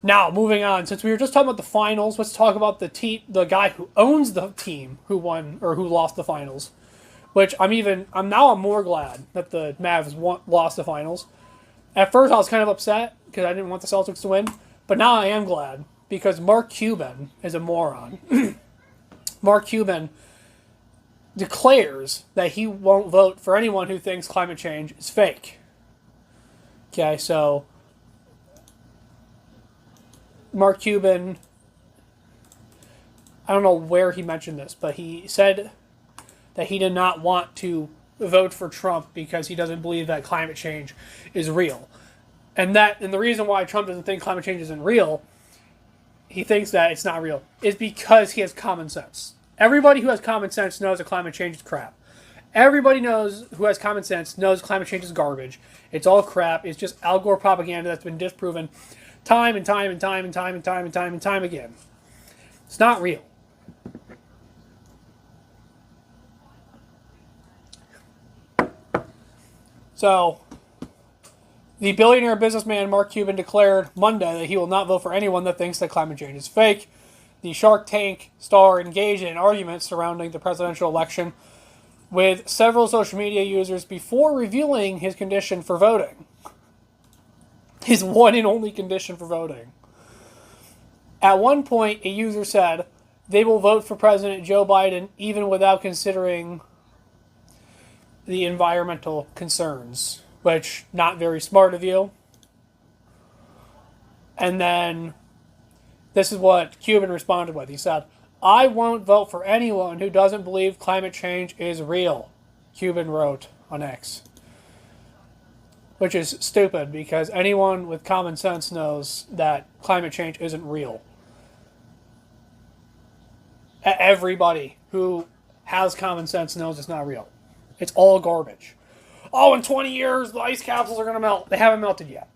Now, moving on, since we were just talking about the finals, let's talk about the guy who owns the team who won or who lost the finals. Which I'm more glad that the Mavs lost the finals. At first, I was kind of upset because I didn't want the Celtics to win, but now I am glad because Mark Cuban is a moron. Mark Cuban declares that he won't vote for anyone who thinks climate change is fake. Okay, so Mark Cuban, I don't know where he mentioned this, but he said that he did not want to vote for Trump because he doesn't believe that climate change is real. And the reason why Trump doesn't think climate change isn't real, he thinks that it's not real, is because he has common sense. Everybody who has common sense knows that climate change is crap. Everybody who has common sense knows climate change is garbage. It's all crap. It's just Al Gore propaganda that's been disproven time and time and time and time and time and time and time again. It's not real. So, the billionaire businessman Mark Cuban declared Monday that he will not vote for anyone that thinks that climate change is fake. The Shark Tank star engaged in arguments surrounding the presidential election with several social media users before revealing his condition for voting. His one and only condition for voting. At one point, a user said they will vote for President Joe Biden even without considering the environmental concerns, which not very smart of you. And then this is what Cuban responded with. He said, "I won't vote for anyone who doesn't believe climate change is real," Cuban wrote on X. Which is stupid because anyone with common sense knows that climate change isn't real. Everybody who has common sense knows it's not real. It's all garbage. Oh, in 20 years, the ice capsules are going to melt. They haven't melted yet.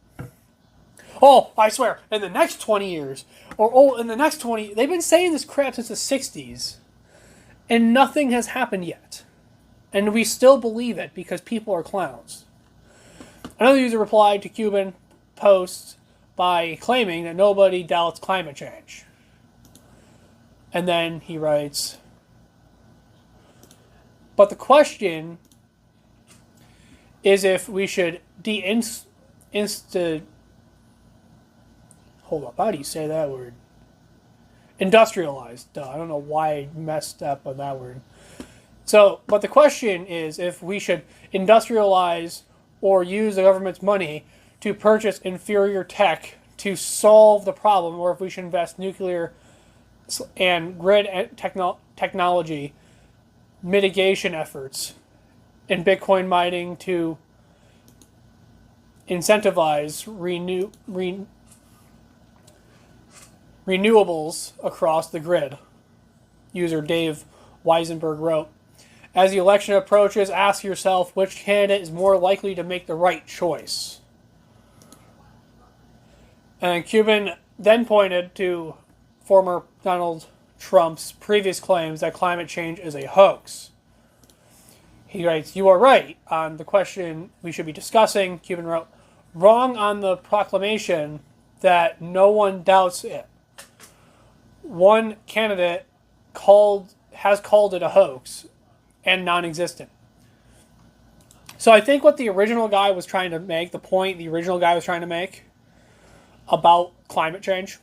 Oh, I swear, in the next 20 years, in the next 20, they've been saying this crap since the 60s, and nothing has happened yet. And we still believe it because people are clowns. Another user replied to Cuban posts by claiming that nobody doubts climate change. And then he writes, but the question is if we should hold up, how do you say that word? Industrialize. Duh, I don't know why I messed up on that word. But the question is if we should industrialize or use the government's money to purchase inferior tech to solve the problem, or if we should invest nuclear and grid technology mitigation efforts in Bitcoin mining to incentivize renewables across the grid. User Dave Weisenberg wrote, as the election approaches, ask yourself which candidate is more likely to make the right choice. And Cuban then pointed to former Donald Trump's previous claims that climate change is a hoax. He writes, you are right on the question we should be discussing. Cuban wrote, wrong on the proclamation that no one doubts it. One candidate has called it a hoax and non-existent. So I think what the original guy was trying to make, the point the original guy was trying to make about climate change,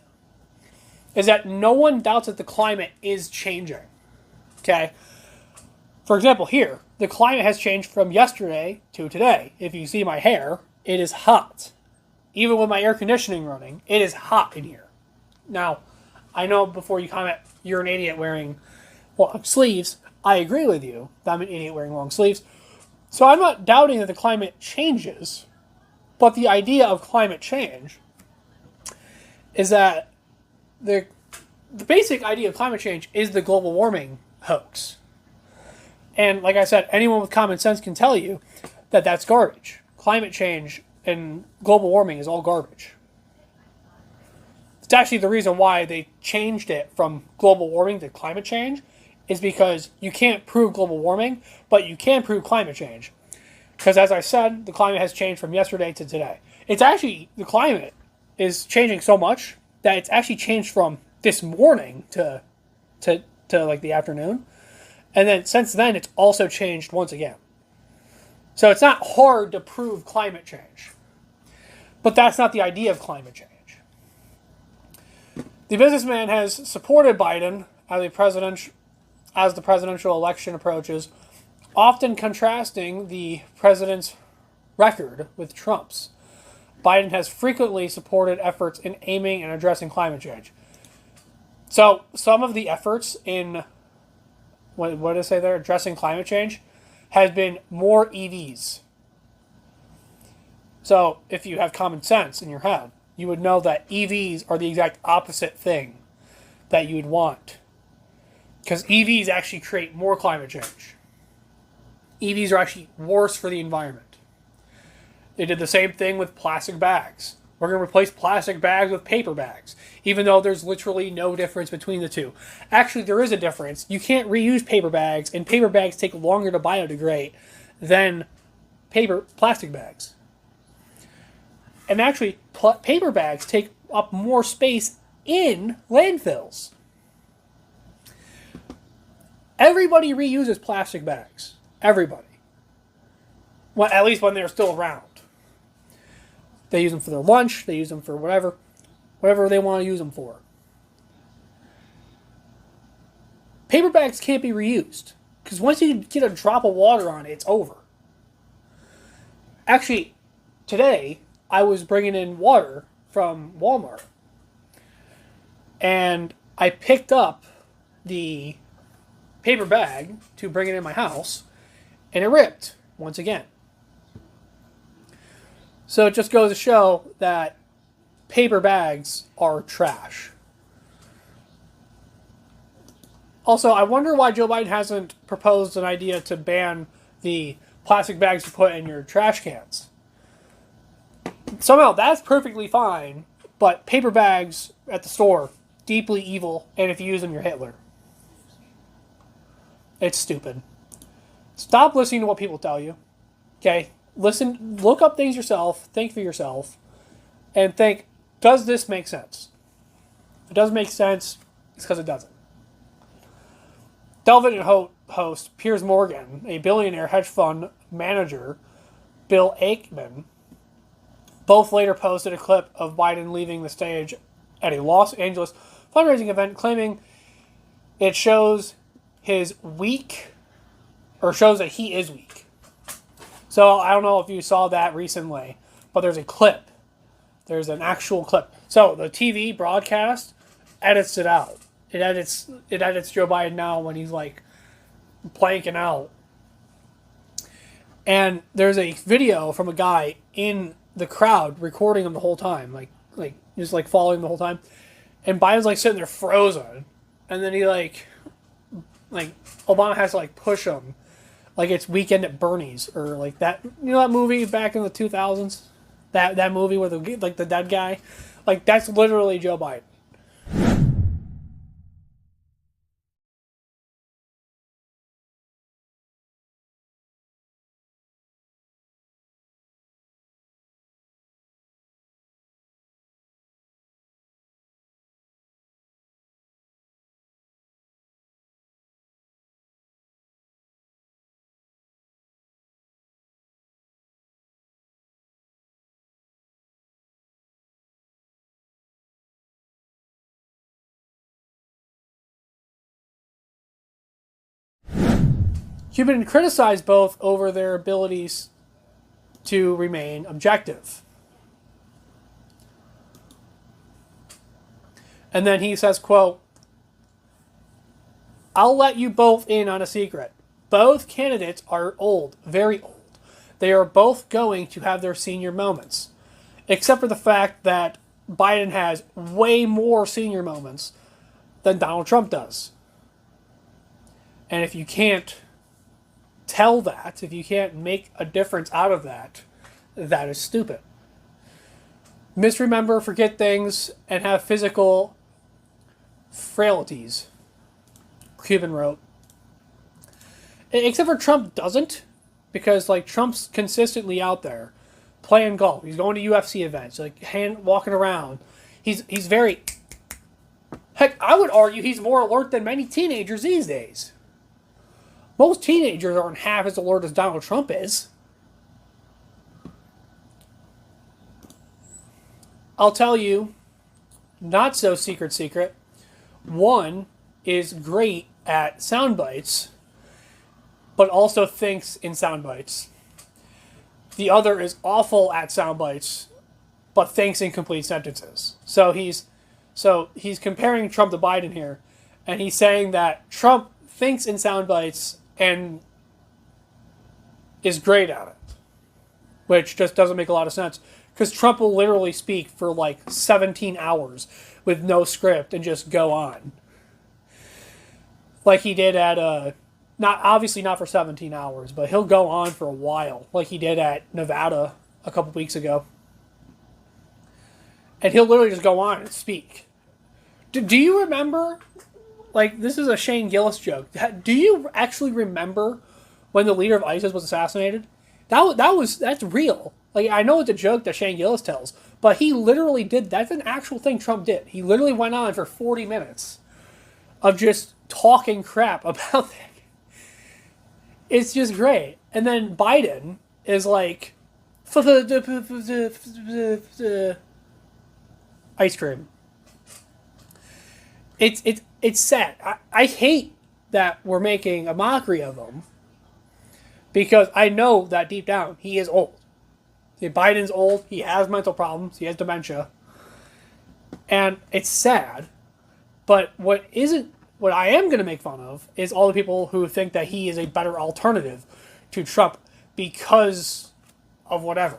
is that no one doubts that the climate is changing. Okay? For example, here, the climate has changed from yesterday to today. If you see my hair, it is hot. Even with my air conditioning running, it is hot in here. Now, I know before you comment, you're an idiot wearing long sleeves. I agree with you that I'm an idiot wearing long sleeves. So I'm not doubting that the climate changes, but the idea of climate change is that the basic idea of climate change is the global warming hoax. And like I said, anyone with common sense can tell you that that's garbage. Climate change and global warming is all garbage. It's actually the reason why they changed it from global warming to climate change is because you can't prove global warming, but you can prove climate change. Because as I said, the climate has changed from yesterday to today. It's actually, the climate is changing so much that it's actually changed from this morning to like the afternoon. And then since then, it's also changed once again. So it's not hard to prove climate change. But that's not the idea of climate change. The businessman has supported Biden as the presidential election approaches, often contrasting the president's record with Trump's. Biden has frequently supported efforts in aiming and addressing climate change. So some of the efforts in, what did I say there, addressing climate change, has been more EVs. So if you have common sense in your head, you would know that EVs are the exact opposite thing that you would want. Because EVs actually create more climate change. EVs are actually worse for the environment. They did the same thing with plastic bags. We're going to replace plastic bags with paper bags, even though there's literally no difference between the two. Actually, there is a difference. You can't reuse paper bags, and paper bags take longer to biodegrade than plastic bags. And actually, paper bags take up more space in landfills. Everybody reuses plastic bags. Everybody. Well, at least when they're still around. They use them for their lunch. They use them for whatever they want to use them for. Paper bags can't be reused. Because once you get a drop of water on it, it's over. Actually, today, I was bringing in water from Walmart. And I picked up the paper bag to bring it in my house. And it ripped once again. So it just goes to show that paper bags are trash. Also, I wonder why Joe Biden hasn't proposed an idea to ban the plastic bags you put in your trash cans. Somehow that's perfectly fine, but paper bags at the store, deeply evil, and if you use them, you're Hitler. It's stupid. Stop listening to what people tell you. Okay? Listen, look up things yourself, think for yourself, and think, does this make sense? If it doesn't make sense, it's because it doesn't. Television host Piers Morgan, a billionaire hedge fund manager, Bill Ackman, both later posted a clip of Biden leaving the stage at a Los Angeles fundraising event, claiming it shows shows that he is weak. So I don't know if you saw that recently, but there's a clip. There's an actual clip. So the TV broadcast edits it out. It edits Joe Biden now when he's like planking out. And there's a video from a guy in the crowd recording him the whole time, like just like following the whole time. And Biden's like sitting there frozen, and then he like Obama has to like push him. Like it's Weekend at Bernie's, or like that, you know, that movie back in the 2000s? That movie where the dead guy? Like, that's literally Joe Biden. Cuban criticized both over their abilities to remain objective. And then he says, quote, "I'll let you both in on a secret. Both candidates are old, very old. They are both going to have their senior moments. Except for the fact that Biden has way more senior moments than Donald Trump does. And if you can't tell that, if you can't make a difference out of that, that is stupid. Misremember, forget things, and have physical frailties," Cuban wrote. Except for Trump doesn't, because like Trump's consistently out there playing golf. He's going to UFC events, like walking around. He's very... Heck, I would argue he's more alert than many teenagers these days. Most teenagers aren't half as alert as Donald Trump is. I'll tell you, not so secret, one is great at sound bites, but also thinks in sound bites. The other is awful at sound bites, but thinks in complete sentences. So he's comparing Trump to Biden here, and he's saying that Trump thinks in sound bites and is great at it, which just doesn't make a lot of sense. Because Trump will literally speak for like 17 hours with no script and just go on. Like he did at, obviously not for 17 hours, but he'll go on for a while, like he did at Nevada a couple weeks ago. And he'll literally just go on and speak. Do you remember, like, this is a Shane Gillis joke. Do you actually remember when the leader of ISIS was assassinated? That's real. Like, I know it's a joke that Shane Gillis tells, but he literally did. That's an actual thing Trump did. He literally went on for 40 minutes of just talking crap about that. It's just great. And then Biden is like, ice cream. It's sad. I hate that we're making a mockery of him, because I know that deep down he is old. Biden's old. He has mental problems. He has dementia. And it's sad. But what I am going to make fun of is all the people who think that he is a better alternative to Trump because of whatever.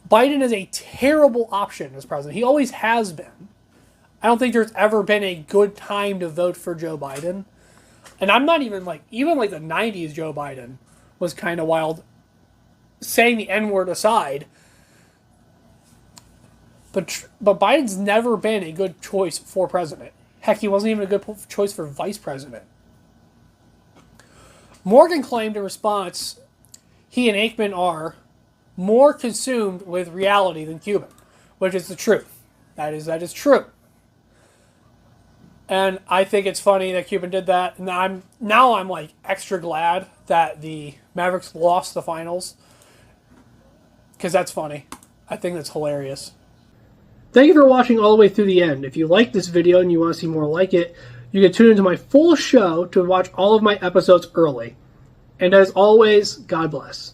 Biden is a terrible option as president. He always has been. I don't think there's ever been a good time to vote for Joe Biden. And I'm not even like the 90s Joe Biden was kind of wild. Saying the N-word aside, but Biden's never been a good choice for president. Heck, he wasn't even a good choice for vice president. Morgan claimed in response, he and Aikman are more consumed with reality than Cuban, which is the truth. That is true. And I think it's funny that Cuban did that. And I'm like extra glad that the Mavericks lost the finals, because that's funny. I think that's hilarious. Thank you for watching all the way through the end. If you like this video and you want to see more like it, you can tune into my full show to watch all of my episodes early. And as always, God bless.